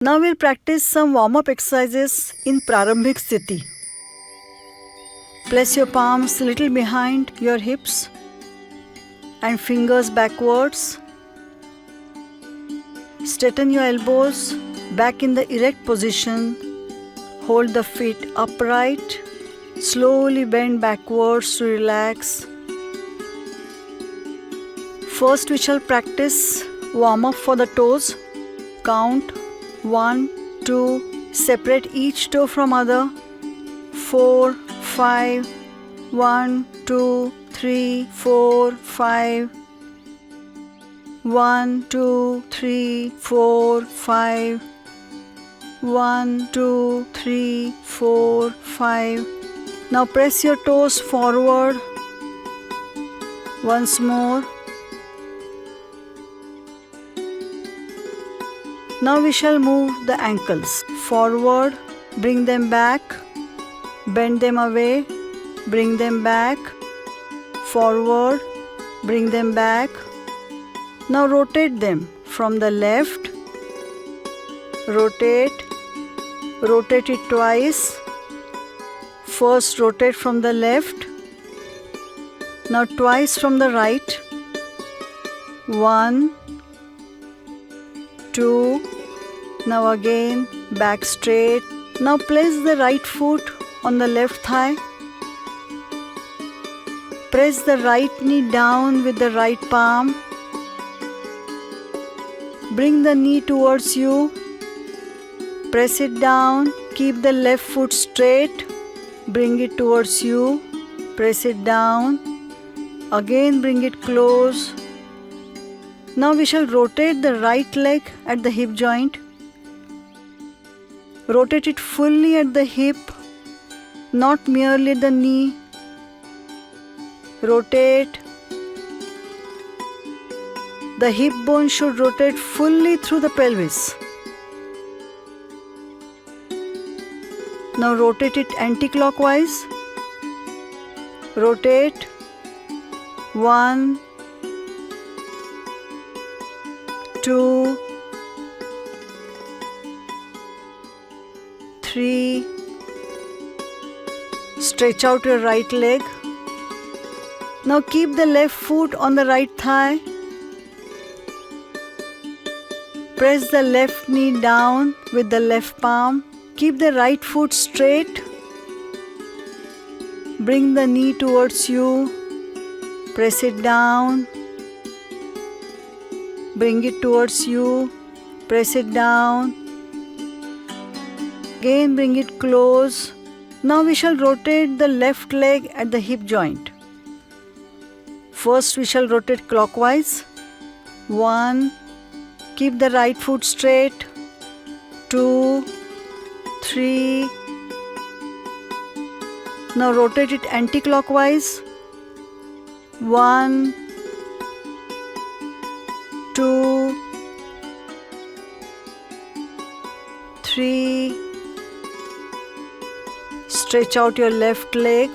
Now we'll practice some warm-up exercises in Prarambhik Sthiti. Place your palms a little behind your hips and fingers backwards. Straighten your elbows back in the erect position. Hold the feet upright. Slowly bend backwards to relax. First we shall practice warm-up for the toes. Count 1, 2, separate each toe from other. 4, 5, 1, 2, 3, 4, 5. 1, 2, 3, 4, 5. 1, 2, 3, 4, 5. Now press your toes forward. Once more. Now we shall move the ankles forward, bring them back, bend them away, bring them back, forward, bring them back. Now rotate them from the left, rotate it twice. First rotate from the left, now twice from the right. 1, 2, now again back straight. Now place the right foot on the left thigh. Press the right knee down with the right palm. Bring the knee towards you. Press it down. Keep the left foot straight. Bring it towards you. Press it down. Again bring it close. Now we shall rotate the right leg at the hip joint. Rotate it fully at the hip, not merely the knee. Rotate. The hip bone should rotate fully through the pelvis. Now rotate it anti-clockwise. Rotate. 1, 2, 3. Stretch out your right leg. Now keep the left foot on the right thigh. Press the left knee down with the left palm. Keep the right foot straight. Bring the knee towards you. Press it down. Bring it towards you. Press it down. Again bring it close. Now we shall rotate the left leg at the hip joint. First we shall rotate clockwise. 1. Keep the right foot straight. 2, 3. Now rotate it anti-clockwise. 1, 2, 3. Stretch out your left leg.